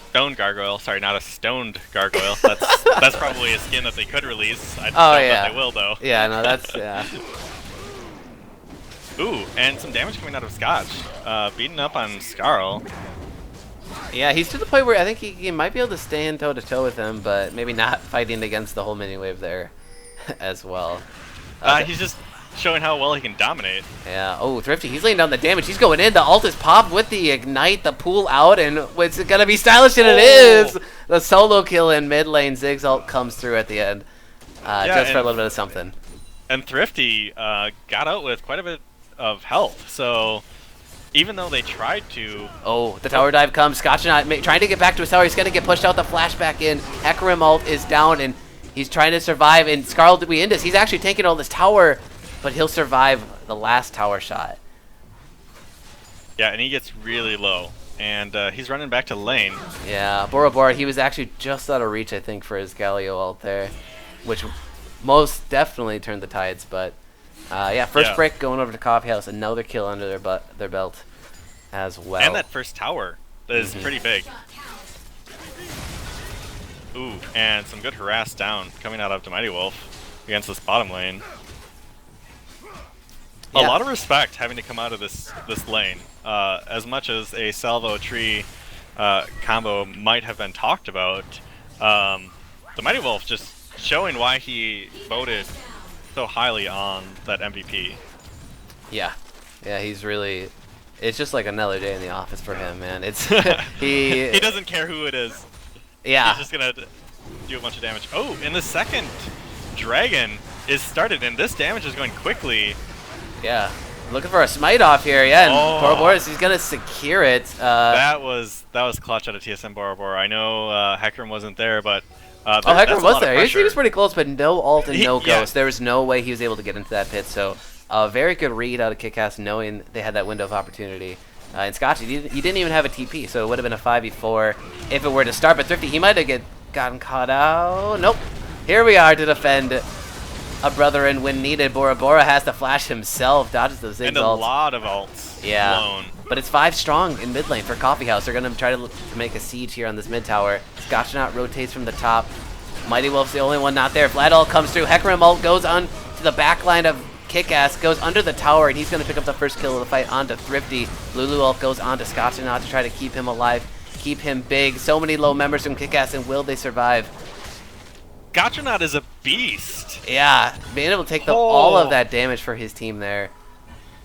Stoned gargoyle, sorry, not a stoned gargoyle. That's probably a skin that they could release. I don't know if they will though. Yeah, no, that's yeah. Ooh, and some damage coming out of Scotch. Beating up on Skarl. Yeah, he's to the point where I think he might be able to stand toe-to-toe with him, but maybe not fighting against the whole mini-wave there as well. He's just showing how well he can dominate. Yeah, oh, Thrifty, he's laying down the damage. He's going in. The ult is popped with the Ignite, the pool out, and it's going to be stylish, and it is! The solo kill in mid lane. Ziggs ult comes through at the end, just for a little bit of something. And Thrifty got out with quite a bit of health, so even though they tried to... Oh, the tower dive comes. Scotch not trying to get back to his tower. He's going to get pushed out. The flashback in. Hecarim ult is down, and he's trying to survive. And Skarl, we end this. He's actually taking all this tower, but he'll survive the last tower shot. Yeah, and he gets really low. And he's running back to lane. Yeah, Bora Bora, he was actually just out of reach, I think, for his Galio ult there, which most definitely turned the tides. But yeah, first break going over to Coffee House, another kill under their belt as well. And that first tower is pretty big. Ooh, and some good harass down coming out of the Mighty Wolf against this bottom lane. A lot of respect having to come out of this lane. As much as a Salvo Tree combo might have been talked about, the Mighty Wolf just showing why he voted so highly on that MVP. Yeah, he's really... It's just like another day in the office for him, man. It's he doesn't care who it is. Yeah. He's just gonna do a bunch of damage. Oh, and the second dragon is started, and this damage is going quickly. Yeah, looking for a smite off here. Yeah, and Bora Bora, he's gonna secure it. That was clutch out of TSM Bora Bora. I know Hecarim wasn't there, but Hecarim was there. He was pretty close, but no ult and no ghost. Yeah. There was no way he was able to get into that pit. So very good read out of KIKAS, knowing they had that window of opportunity. And Scotch, he didn't even have a TP, so it would have been a 5v4 if it were to start. But Thrifty, he might have gotten caught out. Nope. Here we are to defend a brethren when needed. Bora Bora has to flash himself, dodges the Ziggs and a lot of ults. Yeah, blown. But it's 5 strong in mid lane for Coffee House. They're gonna try to make a siege here on this mid tower. Scotchnaut rotates from the top. Mighty Wolf's the only one not there. Vlad ult comes through. Hecarim ult goes on to the back line of KIKAS, goes under the tower, and he's gonna pick up the first kill of the fight onto Thrifty. Lulu ult goes on to Scotchnaut to try to keep him alive, keep him big. So many low members from KIKAS, and will they survive? Gotchanaut is a beast. Yeah, being able to take all of that damage for his team there.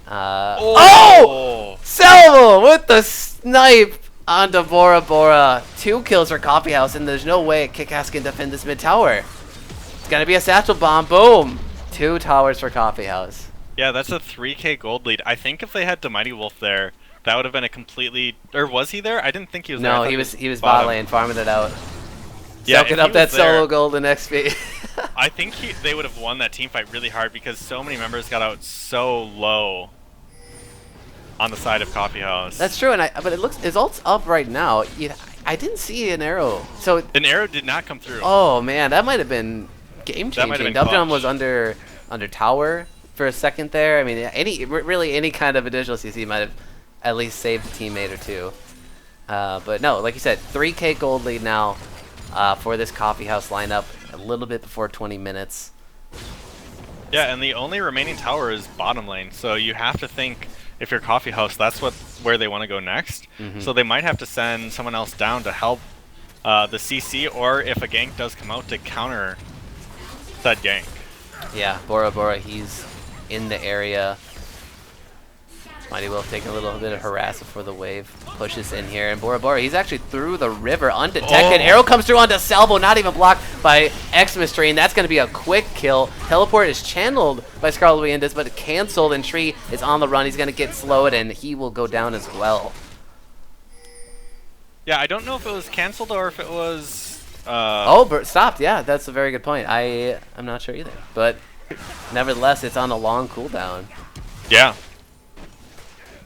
Salvo with the snipe onto Bora Bora. 2 kills for Coffee House, and there's no way KIKAS can defend this mid tower. It's gonna be a satchel bomb. Boom! 2 towers for Coffee House. Yeah, that's a 3k gold lead. I think if they had the Mighty Wolf there, that would have been a completely... Or was he there? I didn't think he was there. No, he was bot lane, farming it out. Yeah, soaking up that solo gold in XP. I think they would have won that team fight really hard because so many members got out so low on the side of Coffee House. That's true, but it looks his ult's up right now. I didn't see an arrow. So an arrow did not come through. Oh man, that might have been game changing. Dubdom was under tower for a second there. I mean, any kind of additional CC might have at least saved a teammate or two. But no, like you said, 3k gold lead now for this Coffee House lineup. A little bit before 20 minutes. Yeah, and the only remaining tower is bottom lane. So you have to think, if you're Coffee House, that's where they want to go next. So they might have to send someone else down to help the CC, or if a gank does come out, to counter that gank. Yeah, Bora Bora, he's in the area. Mighty Wolf taking a little bit of harass before the wave pushes in here. And Bora Bora, he's actually through the river undetected. Oh. Arrow comes through onto Salvo, not even blocked by Xmas Tree. And that's going to be a quick kill. Teleport is channeled by Scarlet Leyendas, but canceled. And Tree is on the run. He's going to get slowed, and he will go down as well. Yeah, I don't know if it was canceled or if it was... Stopped. Yeah, that's a very good point. I'm not sure either. But nevertheless, it's on a long cooldown. Yeah.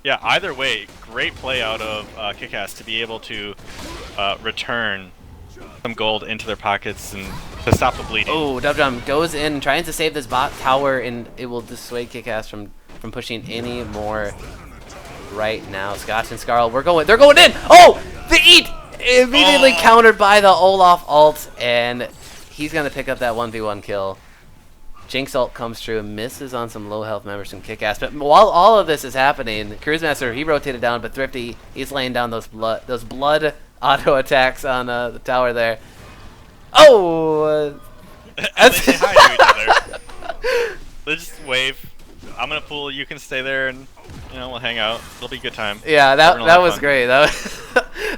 Yeah, either way, great play out of KIKAS to be able to return some gold into their pockets and to stop the bleeding. Oh, Dub goes in, trying to save this bot tower, and it will dissuade KIKAS from pushing any more right now. Scotch and Scarl, they're going in! Oh! The eat! Immediately countered by the Olaf ult, and he's going to pick up that 1v1 kill. Jinx ult comes through and misses on some low health members from KIKAS. But while all of this is happening, Cruisemaster, he rotated down, but Thrifty, he's laying down those blood auto attacks on the tower there. Oh! And they say hi to each other. They just wave. I'm gonna pull. You can stay there, and we'll hang out. It'll be a good time. Yeah, that was great. That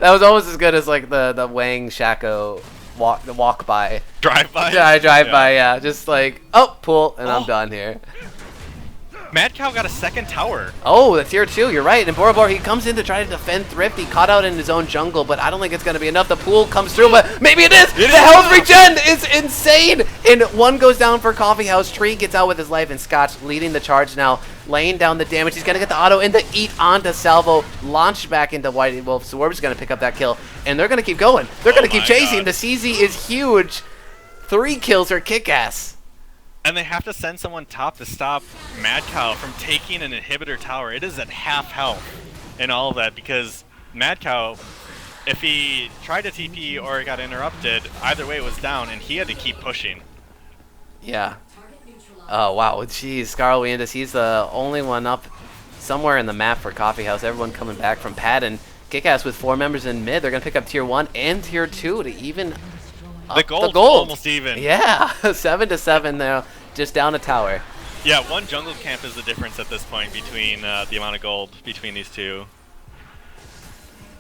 was almost as good as like the Wang Shaco walk by. Drive by? Yeah, drive by, yeah. Just like, pull, and I'm done here. Mad Cow got a second tower. Oh, the tier 2, you're right. And Bora Bora, he comes in to try to defend Thrifty, caught out in his own jungle, but I don't think it's going to be enough. The pool comes through, but maybe it is! The health regen is insane! And one goes down for Coffee House. Tree gets out with his life, and Scotch leading the charge now, laying down the damage. He's going to get the auto and the eat onto Salvo, launched back into Whitey Wolf. Swarm's going to pick up that kill, and they're going to keep going. They're going to keep chasing. The CZ is huge. 3 kills are kick-ass. And they have to send someone top to stop Mad Cow from taking an inhibitor tower. It is at half health and all of that because Mad Cow, if he tried to TP or got interrupted, either way it was down and he had to keep pushing. Yeah. Oh, wow. Jeez, Scarl Leyendas, he's the only one up somewhere in the map for Coffee House. Everyone coming back from pad, and KIKAS with 4 members in mid. They're going to pick up tier 1 and tier 2 to even the gold. Almost even. Yeah, 7-7 now, just down a tower. Yeah, one jungle camp is the difference at this point between the amount of gold between these two.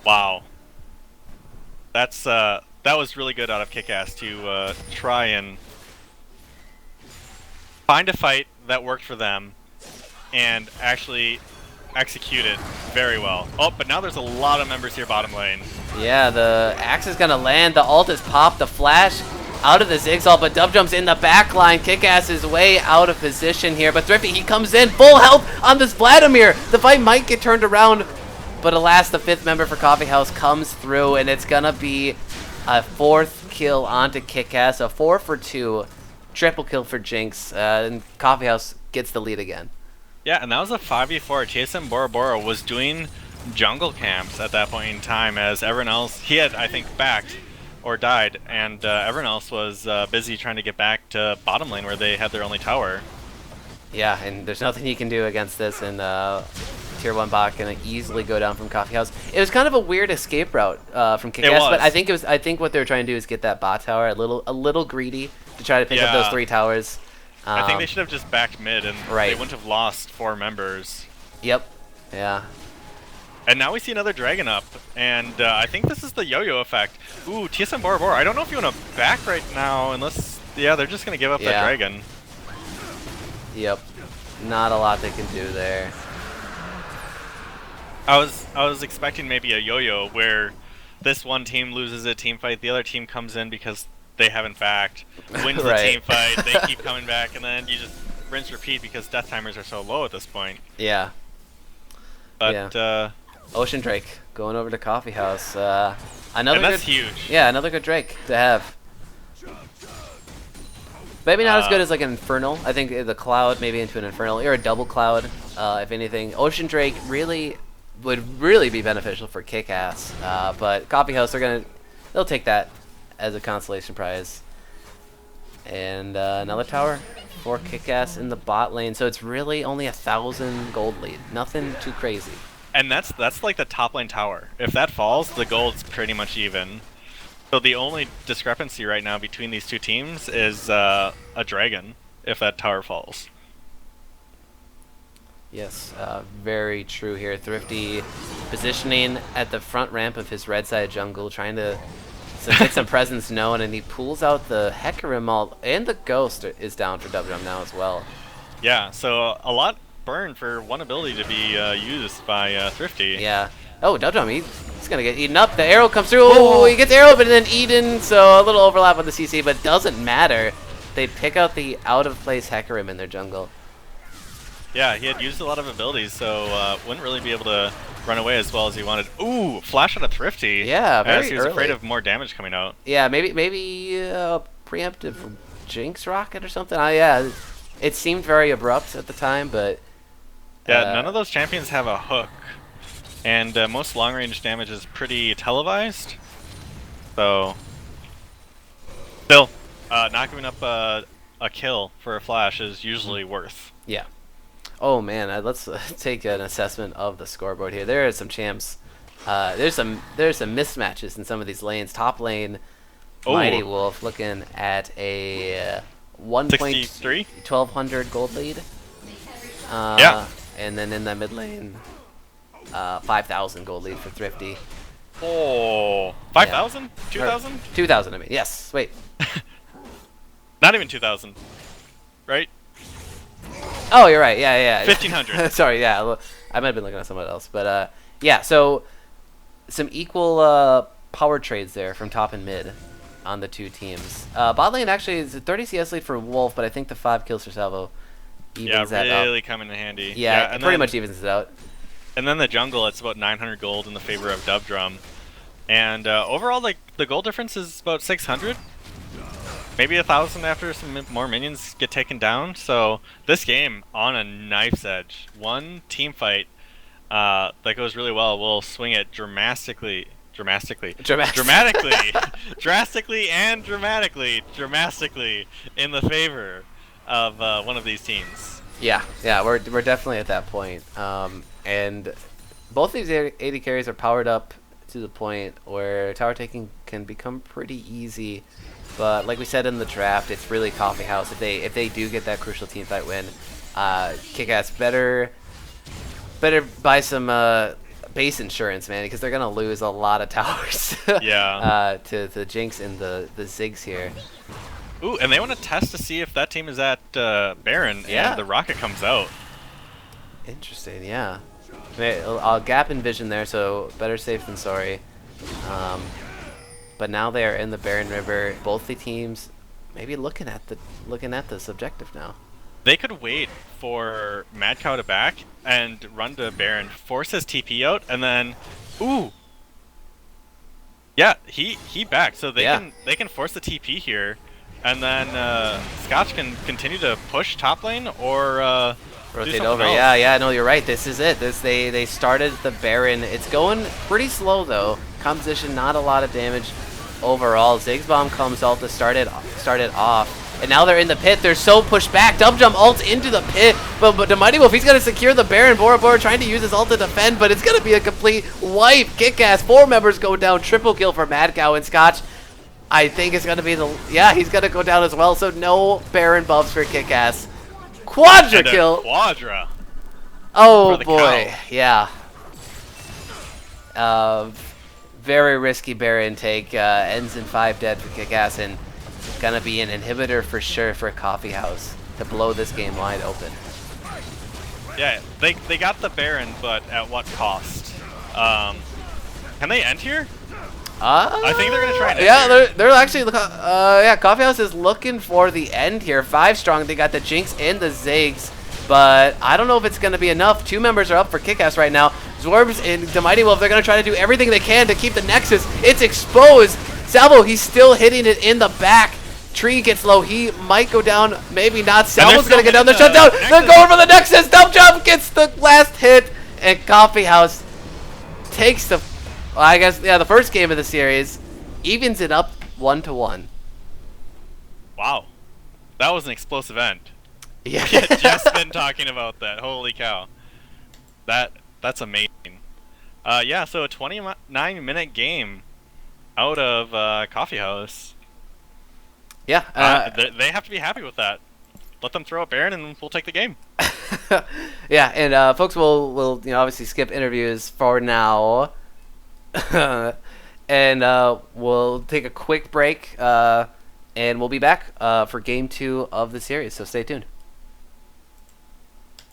Wow. That's that was really good out of KIKAS to try and find a fight that worked for them and actually execute it very well. Oh, but now there's a lot of members here bottom lane. Yeah, the axe is going to land. The ult is popped. The flash out of the Ziggs ult, but Dub Jump's in the back line. KIKAS is way out of position here, but Thrifty, he comes in full health on this Vladimir. The fight might get turned around, but alas, the 5th member for Coffee House comes through, and it's going to be a 4th kill onto KIKAS, a 4 for 2, triple kill for Jinx, and Coffee House gets the lead again. Yeah, and that was a 5v4. TSM Bora Bora was doing jungle camps at that point in time as everyone else, he had, I think, backed or died, and everyone else was busy trying to get back to bottom lane where they had their only tower. Yeah, and there's nothing you can do against this, and tier 1 bot gonna easily go down from Coffee House. It was kind of a weird escape route from KIKAS, but I think what they were trying to do is get that bot tower a little greedy to try to pick up those 3 towers. I think they should have just backed mid, and they wouldn't have lost 4 members. Yep. Yeah. And now we see another dragon up, and I think this is the yo-yo effect. Ooh, TSM Bora Bora. I don't know if you want to back right now, unless they're just gonna give up that dragon. Yep. Not a lot they can do there. I was expecting maybe a yo-yo where this one team loses a team fight, the other team comes in because they haven't backed, wins the team fight, they keep coming back, and then you just rinse repeat because death timers are so low at this point. Yeah. But Ocean Drake going over to Coffee House. That's huge. Yeah, another good Drake to have. Maybe not as good as like an Infernal. I think the Cloud maybe into an Infernal or a double Cloud, if anything. Ocean Drake would really be beneficial for KIKAS, but Coffee House they'll take that as a consolation prize. And another tower for KIKAS in the bot lane, so it's really only 1,000 gold lead. Nothing too crazy. And that's like the top lane tower. If that falls, the gold's pretty much even. So the only discrepancy right now between these two teams is a dragon, if that tower falls. Yes, very true here. Thrifty positioning at the front ramp of his red side jungle, trying to get some presence known, and he pulls out the Hecarim ult, and the Ghost is down for Dubdrum now as well. Yeah, so a lot burn for one ability to be used by Thrifty. Yeah. Oh, Dubdrum, he's going to get eaten up. The arrow comes through. Oh, he gets arrow, but then eaten, so a little overlap on the CC, but doesn't matter. They pick out the out-of-place Hecarim in their jungle. Yeah, he had used a lot of abilities, so wouldn't really be able to run away as well as he wanted. Ooh, flash out of Thrifty. Yeah, very as he was early. afraid of more damage coming out. Yeah, maybe preemptive from Jinx Rocket or something. Yeah, it seemed very abrupt at the time, but yeah, none of those champions have a hook, and most long-range damage is pretty televised. So, still, not giving up a kill for a flash is usually worth. Yeah. Oh man, let's take an assessment of the scoreboard here. There are some champs. There's some mismatches in some of these lanes. Top lane, Mighty Wolf looking at a 1.1200 gold lead. Yeah. And then in the mid lane, 5,000 gold lead for Thrifty. Oh, 5,000? 2,000? 2,000, I mean. Yes. Wait. Not even 2,000, right? Oh, you're right. Yeah. 1,500. Sorry. Yeah, I might have been looking at someone else, but yeah. So some equal power trades there from top and mid on the two teams. Bot lane actually is a 30 CS lead for Wolf, but I think the 5 kills for Salvo evens that up. Really coming in handy. Yeah, it pretty much evens it out. And then the jungle, it's about 900 gold in the favor of Dubdrum. And overall, like the gold difference is about 600. Maybe 1,000 after some more minions get taken down. So this game on a knife's edge. One team fight that goes really well will swing it drastically in the favor of one of these teams. Yeah, we're definitely at that point. And both these AD carries are powered up to the point where tower taking can become pretty easy. But like we said in the draft, it's really coffee house. If they do get that crucial team fight win, KIKAS better buy some base insurance, man, because they're gonna lose a lot of towers. Yeah. To the Jinx and the Ziggs here. Ooh, and they want to test to see if that team is at Baron, and the rocket comes out. Interesting, yeah. I'll gap in vision there, so better safe than sorry. But now they are in the Baron River. Both the teams maybe looking at this objective now. They could wait for Mad Cow to back and run to Baron, force his TP out, and then, ooh, yeah, he backed, so they can force the TP here, and then Scotch can continue to push top lane or rotate over. Else. Yeah, no, you're right. This is it. They started the Baron. It's going pretty slow though. Composition, not a lot of damage overall. Ziggs bomb comes out to start it off. And now they're in the pit. They're so pushed back. Dubdrum ults into the pit. But the Mighty Wolf, he's going to secure the Baron. Bora Bora trying to use his ult to defend, but it's going to be a complete wipe. KIKAS, 4 members go down. Triple kill for Mad Cow and Scotch. I think it's going to be he's going to go down as well. So no Baron buffs for KIKAS. Quadra kill. Quadra. Oh boy. Cow. Yeah. Very risky Baron take. Ends in 5 dead for KIKAS, and gonna be an inhibitor for sure for Coffee House to blow this game wide open. Yeah, they got the Baron, but at what cost? Can they end here? I think they're gonna try and end here. They're actually Coffee House is looking for the end here. 5 strong. They got the Jinx and the Ziggs, but I don't know if it's gonna be enough. 2 members are up for KIKAS right now. Zworbs and the Mighty Wolf, they're gonna try to do everything they can to keep the Nexus. It's exposed. Salvo, he's still hitting it in the back. Tree gets low. He might go down. Maybe not. Salvo's gonna get down. They're shut down. They're going for the Nexus. Dubdrum gets the last hit, and Coffee House takes the the first game of the series, evens it up 1-1. Wow, that was an explosive end. Yeah, we had just been talking about that. Holy cow, that's amazing. Yeah, so a 29-minute game out of Coffee House. Yeah, they have to be happy with that. Let them throw a Baron and we'll take the game. Yeah, and folks will obviously skip interviews for now, and we'll take a quick break, and we'll be back for game 2 of the series. So stay tuned.